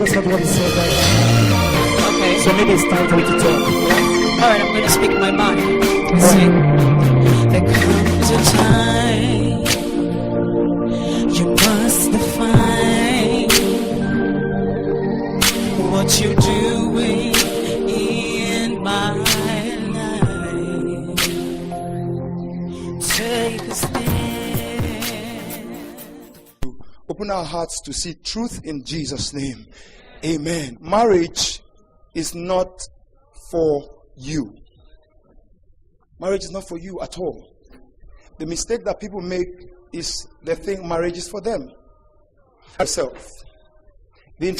just heard what he said right now. Okay. So maybe it's time for you to talk. Alright, I'm going to speak my mind. Let's see. There comes a time you must define what you're doing in my life. Take a stand. Open our hearts to see truth in Jesus' name. Amen. Marriage is not for you. Marriage is not for you at all. The mistake that people make is they think marriage is for them. Herself. The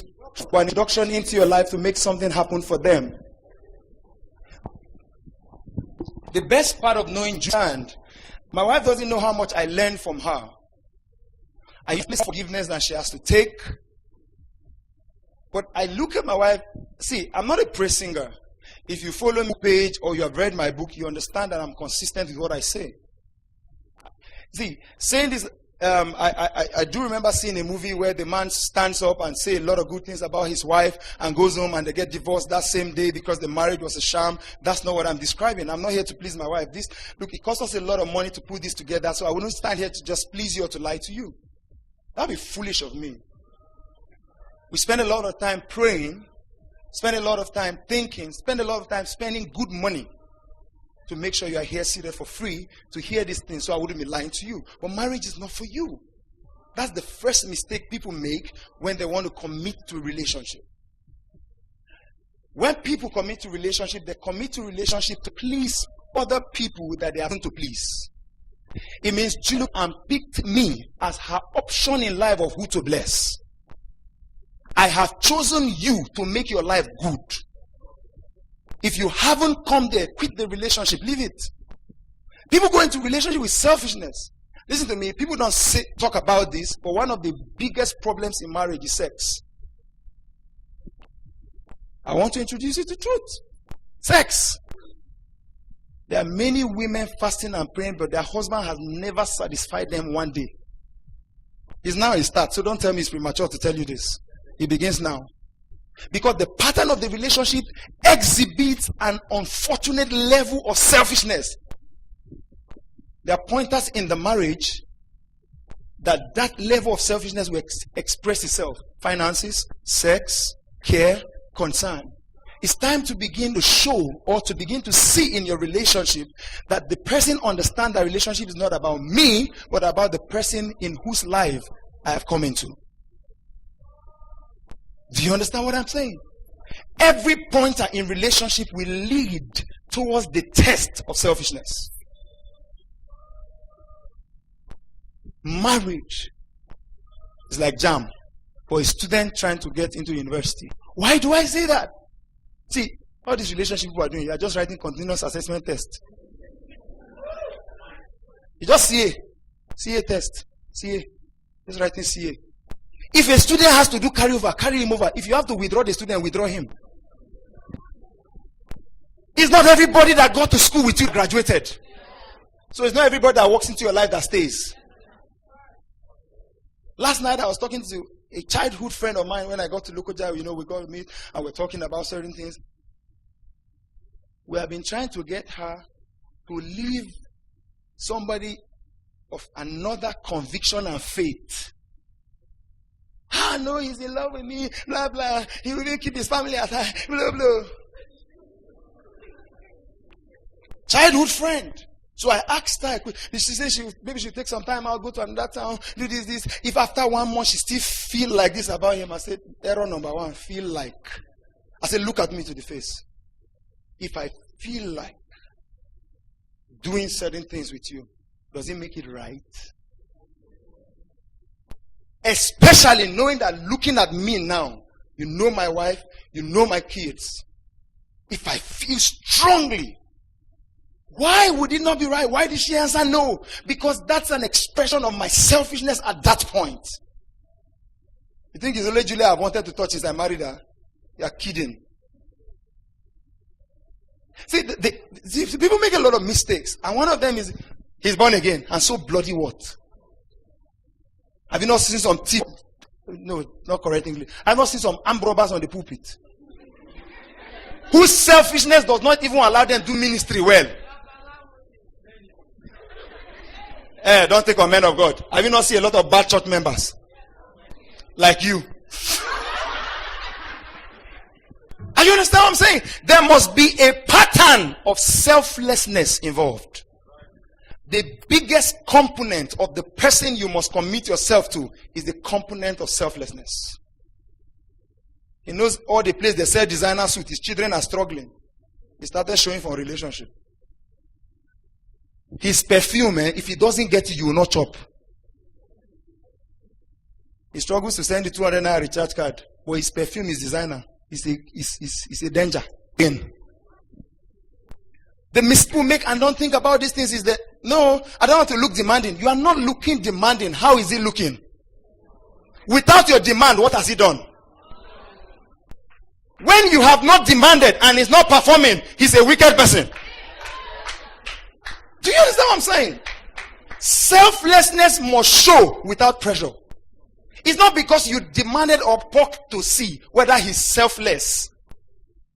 introduction into your life to make something happen for them. The best part of knowing Jude, my wife doesn't know how much I learned from her. I use forgiveness that she has to take. But I look at my wife. See, I'm not a praise singer. If you follow my page or you have read my book, you understand that I'm consistent with what I say. See, saying this, I do remember seeing a movie where the man stands up and say a lot of good things about his wife and goes home and they get divorced that same day because the marriage was a sham. That's not what I'm describing. I'm not here to please my wife. Look, it costs us a lot of money to put this together, so I wouldn't stand here to just please you or to lie to you. That would be foolish of me. We spend a lot of time praying, spend a lot of time thinking, spend a lot of time spending good money to make sure you are here seated for free to hear these things, so I wouldn't be lying to you. But marriage is not for you. That's the first mistake people make when they want to commit to a relationship. When people commit to relationship, they commit to relationship to please other people that they are going to please. It means Julie picked me as her option in life of who to bless. I have chosen you to make your life good. If you haven't come there, quit the relationship, leave it. People go into relationship with selfishness. Listen to me, people don't talk about this, but one of the biggest problems in marriage is sex. I want to introduce you to truth. Sex. There are many women fasting and praying, but their husband has never satisfied them one day. It's now it starts, so don't tell me it's premature to tell you this. It begins now. Because the pattern of the relationship exhibits an unfortunate level of selfishness. There are pointers in the marriage that level of selfishness will express itself. Finances, sex, care, concern. It's time to begin to show or to begin to see in your relationship that the person understands that relationship is not about me, but about the person in whose life I have come into. Do you understand what I'm saying? Every pointer in relationship will lead towards the test of selfishness. Marriage is like jam for a student trying to get into university. Why do I say that? See, all these relationship people are doing, you are just writing continuous assessment test. You just CA test, CA, just writing CA. If a student has to do carryover, carry him over. If you have to withdraw the student, withdraw him. It's not everybody that got to school with you graduated. So it's not everybody that walks into your life that stays. Last night I was talking to a childhood friend of mine when I got to Lokoja. We got to meet and we're talking about certain things. We have been trying to get her to leave somebody of another conviction and faith. No, he's in love with me, blah, blah. He will even keep his family aside, blah, blah. Childhood friend. So I asked her, she said maybe she'll take some time out, go to another town, do this. If after 1 month she still feel like this about him, I said, error number 1, feel like. I said, look at me to the face. If I feel like doing certain things with you, does it make it right? Especially knowing that looking at me now, you know my wife, you know my kids. If I feel strongly, why would it not be right? Why did she answer no? Because that's an expression of my selfishness at that point. You think it's only Julia I wanted to touch since I married her? You're kidding. See, people make a lot of mistakes. And one of them is, he's born again. And so bloody what? Have you not seen some no, not correct English. I've not seen some armed robbers on the pulpit whose selfishness does not even allow them to do ministry well. Don't take on men of God. Have you not seen a lot of bad church members? Like you. And you understand what I'm saying? There must be a pattern of selflessness involved. The biggest component of the person you must commit yourself to is the component of selflessness. He knows all the place they sell designer suits. His children are struggling. He started showing for a relationship. His perfume, if he doesn't get it, you will not chop. He struggles to send the 200 naira recharge card, but his perfume is designer. It's a danger. The mistake we make and don't think about these things is that, no, I don't want to look demanding. You are not looking demanding. How is he looking? Without your demand, what has he done? When you have not demanded and is not performing, he's a wicked person. Do you understand what I'm saying? Selflessness must show without pressure. It's not because you demanded or poked to see whether he's selfless.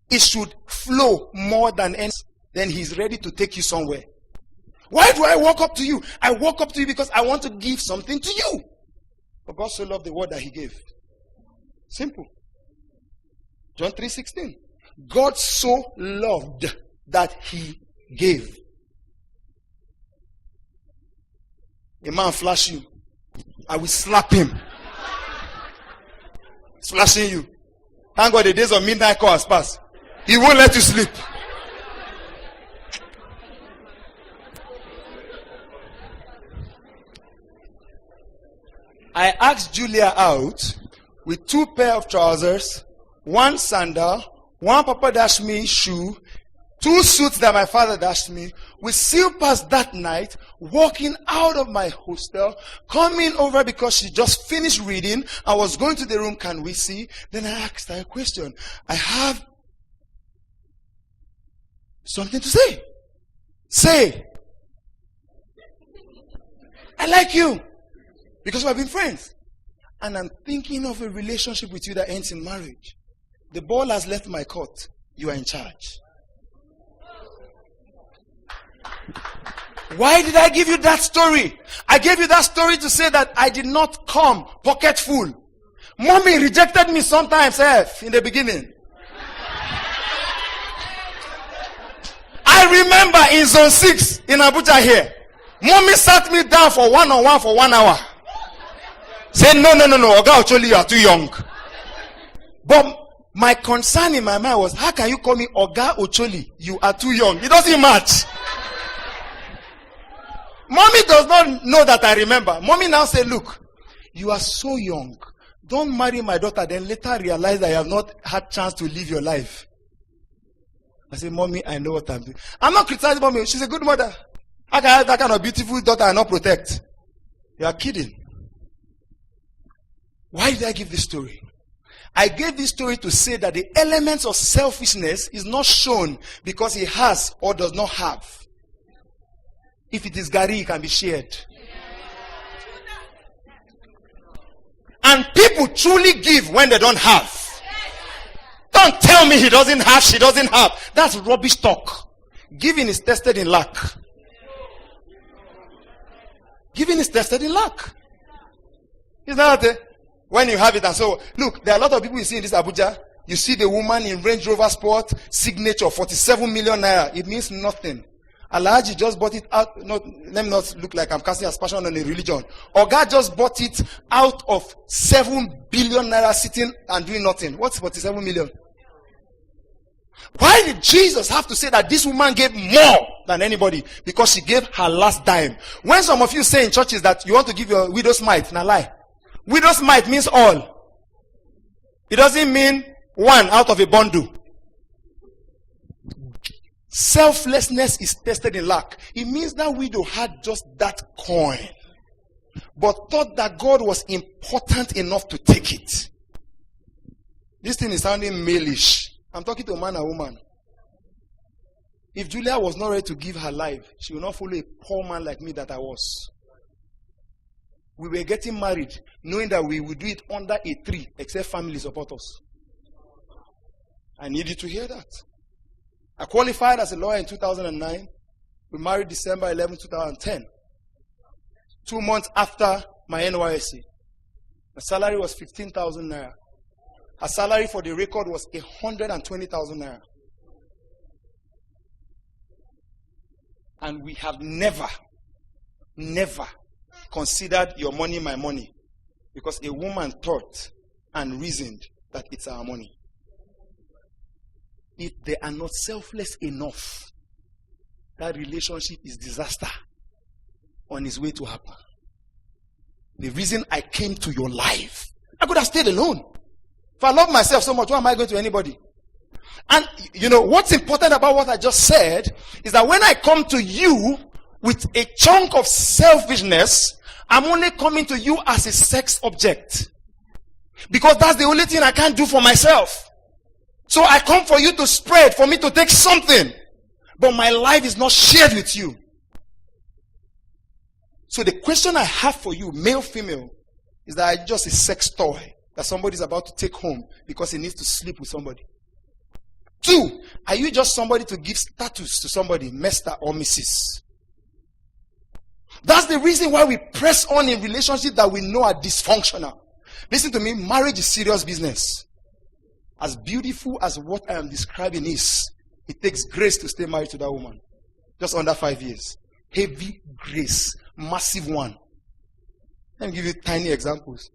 It should flow more than any. Then he's ready to take you somewhere. Why do I walk up to you? I walk up to you because I want to give something to you. For God so loved the word that he gave. Simple. John 3:16. God so loved that he gave. A man flash you, I will slap him. He's flashing you. Thank God the days of midnight call has passed. He won't let you sleep. I asked Julia out with 2 pair of trousers, 1 sandal, 1 Papa dashed me shoe, 2 suits that my father dashed me. We still passed that night, walking out of my hostel, coming over because she just finished reading. I was going to the room, can we see? Then I asked her a question. I have something to say. Say. I like you. Because we have been friends. And I'm thinking of a relationship with you that ends in marriage. The ball has left my court. You are in charge. Why did I give you that story? I gave you that story to say that I did not come pocket full. Mommy rejected me sometimes in the beginning. I remember in zone 6 in Abuja here. Mommy sat me down for one-on-one for 1 hour. Said, no, Oga Ocholi, you are too young. But my concern in my mind was, how can you call me Oga Ocholi? You are too young. It doesn't match. Mommy does not know that I remember. Mommy now say, look, you are so young. Don't marry my daughter, then later realize that I have not had chance to live your life. I say, Mommy, I know what I'm doing. I'm not criticizing Mommy. She's a good mother. How can I have that kind of beautiful daughter and not protect? You are kidding. Why did I give this story? I gave this story to say that the elements of selfishness is not shown because he has or does not have. If it is Gary, it can be shared. And people truly give when they don't have. Don't tell me he doesn't have, she doesn't have. That's rubbish talk. Giving is tested in lack. Giving is tested in lack. Is that it? When you have it, and so, look, there are a lot of people you see in this Abuja. You see the woman in Range Rover Sport, signature, 47 million naira. It means nothing. Alhaji just bought it out. Let me not look like I'm casting aspersion on a religion. Oga just bought it out of 7 billion naira sitting and doing nothing. What's 47 million? Why did Jesus have to say that this woman gave more than anybody? Because she gave her last dime. When some of you say in churches that you want to give your widow's mite, now lie. Widow's mite means all. It doesn't mean one out of a bundle. Selflessness is tested in lack. It means that widow had just that coin, but thought that God was important enough to take it. This thing is sounding malish. I'm talking to a man and woman. If Julia was not ready to give her life, she will not follow a poor man like me that I was. we were getting married, knowing that we would do it under a tree, except family support us. I need you to hear that. I qualified as a lawyer in 2009. We married December 11, 2010. 2 months after my NYSC. My salary was 15,000 naira. Her salary for the record was 120,000 naira. And we have never considered your money my money. Because a woman thought and reasoned that it's our money. If they are not selfless enough, that relationship is disaster on its way to happen. The reason I came to your life, I could have stayed alone. If I love myself so much, why am I going to anybody? And you know, what's important about what I just said is that when I come to you with a chunk of selfishness, I'm only coming to you as a sex object. Because that's the only thing I can't do for myself. So I come for you to spread, for me to take something. But my life is not shared with you. So the question I have for you, male, female, is that I'm just a sex toy that somebody's about to take home because he needs to sleep with somebody. 2, are you just somebody to give status to somebody, Mr. or Mrs.? That's the reason why we press on in relationships that we know are dysfunctional. Listen to me, marriage is serious business. As beautiful as what I am describing is, it takes grace to stay married to that woman. Just under 5 years. Heavy grace. Massive one. Let me give you tiny examples.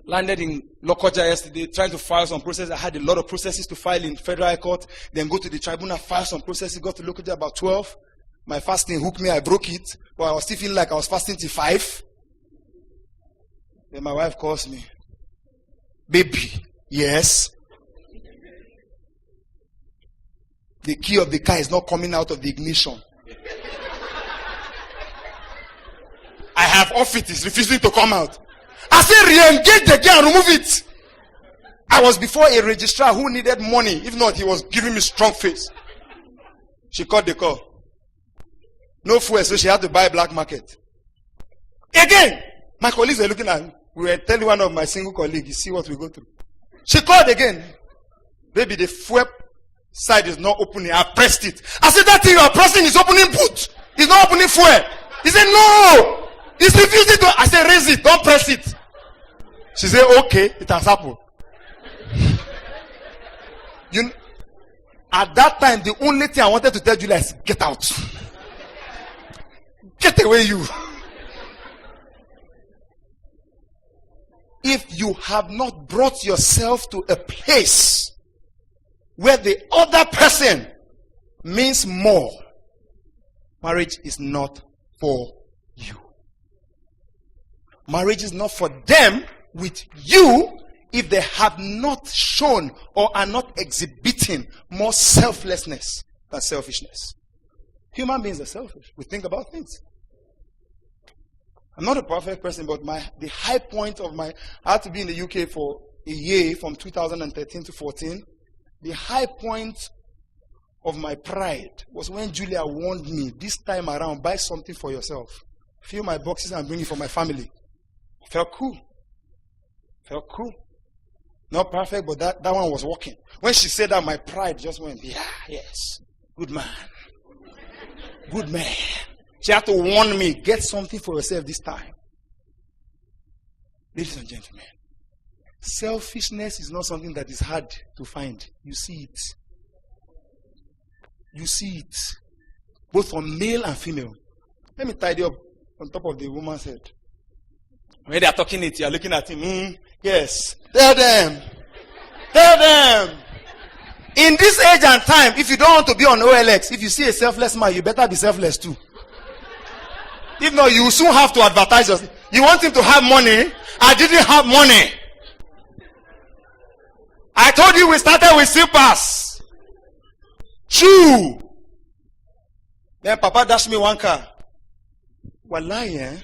Landed in Lokoja yesterday, trying to file some processes. I had a lot of processes to file in Federal High Court. Then go to the tribunal, file some processes. Got to Lokoja about 12. My fasting hooked me. I broke it. But I was still feeling like I was fasting till 5. Then my wife calls me. Baby. Yes. The key of the car is not coming out of the ignition. I have off it, it's refusing to come out. I said, re-engage the gear and remove it. I was before a registrar who needed money. If not, he was giving me strong face. She called the call. No fuel, so she had to buy black market. Again, my colleagues were looking at me. We were telling one of my single colleagues, you see what we go through. She called again. Baby, the fuel side is not opening. I pressed it. I said, that thing you are pressing is opening boot. It's not opening fuel. He said, no. It's refusing to. I said, raise it. Don't press it. She said, okay. It has happened. At that time, the only thing I wanted to tell Julia is, get out. Get away, you. If you have not brought yourself to a place where the other person means more, marriage is not for you. Marriage is not for them with you if they have not shown or are not exhibiting more selflessness than selfishness. Human beings are selfish. We think about things. I'm not a perfect person, but the high point of I had to be in the UK for a year from 2013 to 14. The high point of my pride was when Julia warned me, this time around, buy something for yourself. Fill my boxes and bring it for my family. I felt cool. Not perfect, but that one was working. When she said that, my pride just went, yeah, yes. Good man. Good man. She had to warn me, get something for yourself this time. Ladies and gentlemen, selfishness is not something that is hard to find. You see it. You see it. Both from male and female. Let me tidy up on top of the woman's head. When they are talking it, you are looking at him. Yes. Tell them. Tell them. In this age and time, if you don't want to be on OLX, if you see a selfless man, you better be selfless too. If not, you will soon have to advertise yourself. You want him to have money? I didn't have money. I told you we started with slippers. True. Then Papa dashed me one car. Wallahi, eh?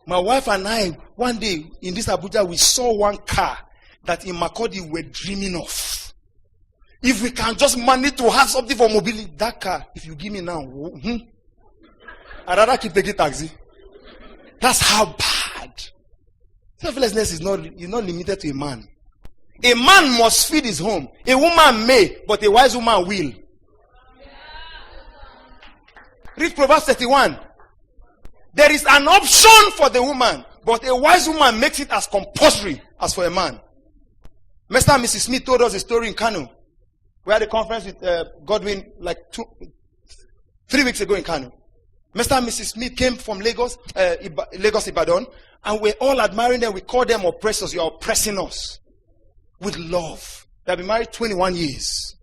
My wife and I, one day in this Abuja, we saw one car that in Makodi we're dreaming of. If we can just manage to have something for mobility, that car, if you give me now, I'd rather keep taking taxi. That's how bad. Selflessness is not limited to a man. A man must feed his home. A woman may, but a wise woman will. Read Proverbs 31. There is an option for the woman, but a wise woman makes it as compulsory as for a man. Mr. and Mrs. Smith told us a story in Kano. We had a conference with Godwin like 3 weeks ago in Kano. Mr. and Mrs. Smith came from Lagos, Ibadan, and we're all admiring them. We call them oppressors. You are oppressing us with love. They've been married 21 years.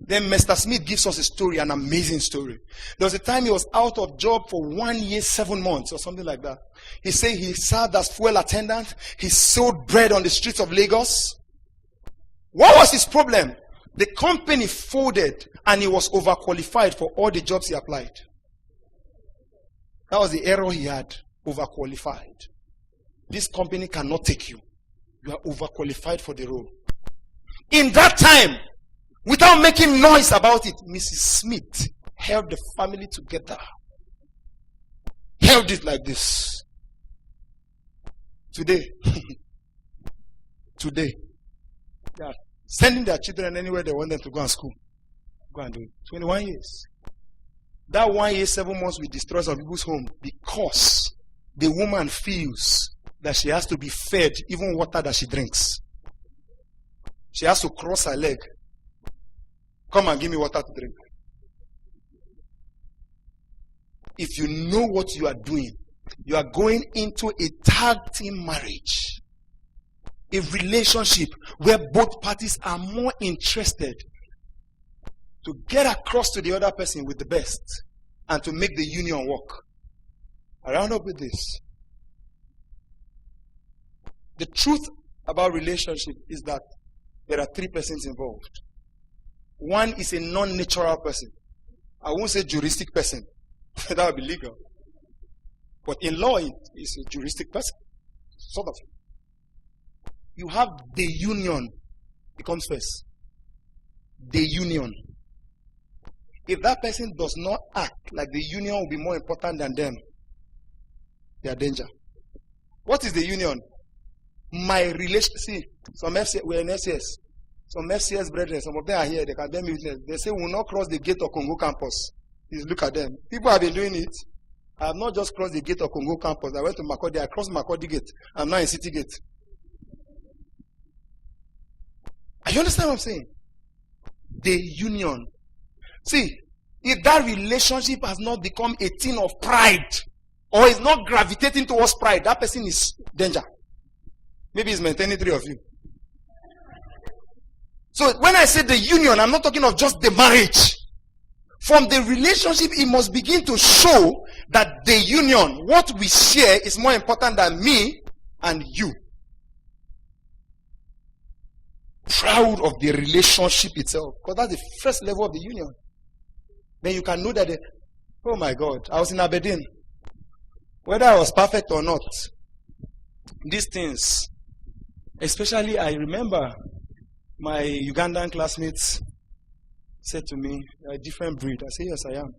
Then Mr. Smith gives us a story, an amazing story. There was a time he was out of job for 1 year, 7 months or something like that. He said he served as fuel attendant. He sold bread on the streets of Lagos. What was his problem? The company folded and he was overqualified for all the jobs he applied. That was the error he had. Overqualified. This company cannot take you. You are overqualified for the role. In that time, without making noise about it, Mrs. Smith held the family together. Held it like this. Today, they are sending their children anywhere they want them to go and school. Go and do it. 21 years. That 1 year, 7 months will destroy some people's home because the woman feels that she has to be fed even water that she drinks. She has to cross her leg. Come and give me water to drink. If you know what you are doing, you are going into a tag team marriage. A relationship where both parties are more interested to get across to the other person with the best and to make the union work. I round up with this. The truth about relationship is that there are 3 persons involved. One is a non-natural person. I won't say juristic person. That would be legal. But in law, it is a juristic person. Sort of. You have the union. It comes first. The union. If that person does not act like the union will be more important than them, they are danger. What is the union? My relation. See, some FCS, we're in FCS. Some FCS brethren, some of them are here, they can tell me witness. They say we will not cross the gate of Congo campus. Please look at them. People have been doing it. I have not just crossed the gate of Congo campus. I went to Makodi. I crossed Makodi gate. I'm now in City gate. Are you understand what I'm saying? The union. See, if that relationship has not become a thing of pride, or is not gravitating towards pride, that person is danger. Maybe he's maintaining 3 of you. So when I say the union, I'm not talking of just the marriage. From the relationship, it must begin to show that the union, what we share, is more important than me and you. Proud of the relationship itself, because that's the first level of the union. Then you can know that, oh my God, I was in Aberdeen. Whether I was perfect or not, these things, especially I remember my Ugandan classmates said to me, "You're a different breed." I said, "Yes, I am."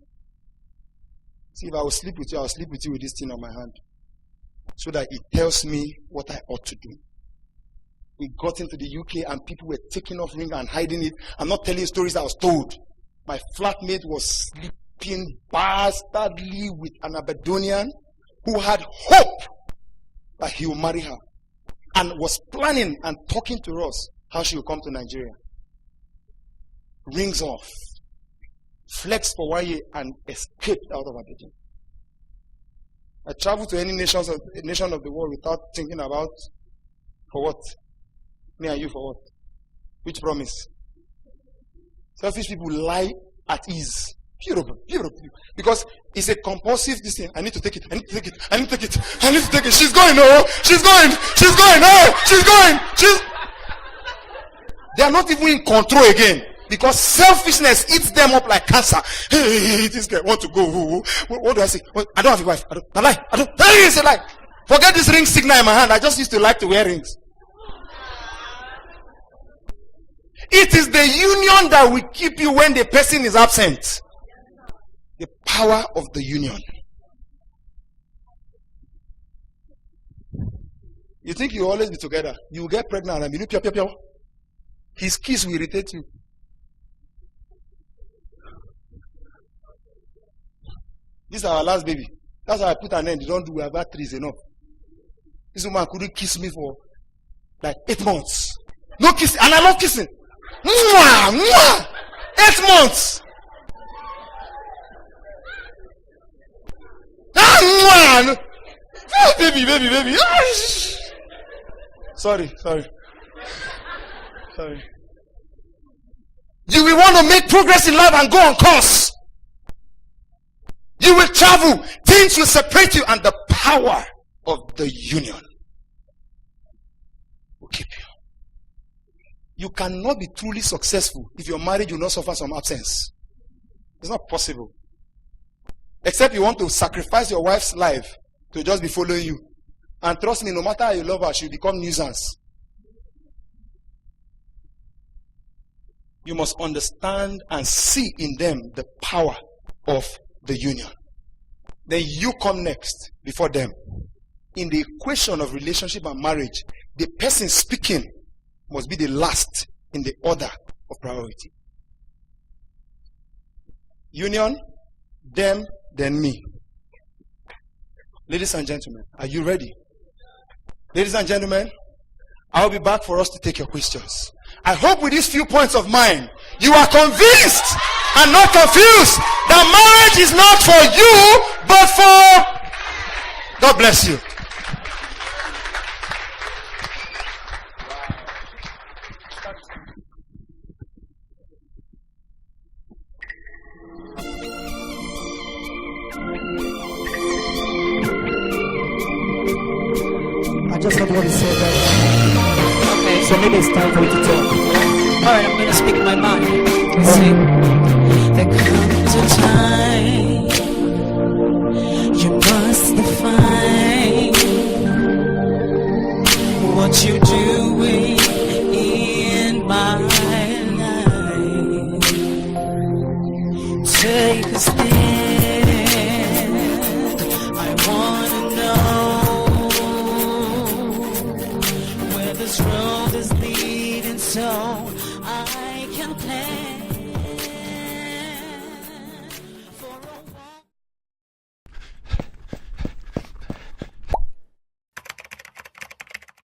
See, if I will sleep with you, I'll sleep with you with this thing on my hand. So that it tells me what I ought to do. We got into the UK and people were taking off ring and hiding it. I'm not telling stories I was told. My flatmate was sleeping bastardly with an Aberdonian who had hope that he will marry her. And was planning and talking to us how she will come to Nigeria. Rings off. Flexed for 1 year and escaped out of Aberdeen. I traveled to any nation of the world without thinking about for what? Me and you for what? Which promise? Selfish people lie at ease. Beautiful. Because it's a compulsive thing. I need to take it. I need to take it. I need to take it. I need to take it. She's going. Oh, she's going. She's going. Oh, she's going. They are not even in control again. Because selfishness eats them up like cancer. Hey, this guy want to go. What do I say? I don't have a wife. I don't. It's a lie. Forget this ring signal in my hand. I just used to like to wear rings. It is the union that will keep you when the person is absent. The power of the union. You think you'll always be together. You will get pregnant and be pio, pio, pio. His kiss will irritate you. This is our last baby. That's why I put an end. You don't do. We have had 3 is enough. This woman couldn't kiss me for like 8 months. No kissing. And I love kissing. Mwah, mwah. 8 months. Ah, mwah. Oh, baby. Ah, sorry. You will want to make progress in life and go on course. You will travel. Things will separate you, and the power of the union will keep you. You cannot be truly successful if your marriage will not suffer some absence. It's not possible. Except you want to sacrifice your wife's life to just be following you. And trust me, no matter how you love her, she'll become nuisance. You must understand and see in them the power of the union. Then you come next before them. In the equation of relationship and marriage, the person speaking must be the last in the order of priority. Union, them, then me. Ladies and gentlemen, are you ready? Ladies and gentlemen, I'll be back for us to take your questions. I hope with these few points of mine, you are convinced and not confused that marriage is not for you, but for... God bless you. I just heard what he said right Okay. now. So maybe it's time for you to talk. Alright, I'm gonna speak my mind. See, there comes a time you must define what you're doing in my life. Take a stand. I wanna know where this road is leading, so I can plan.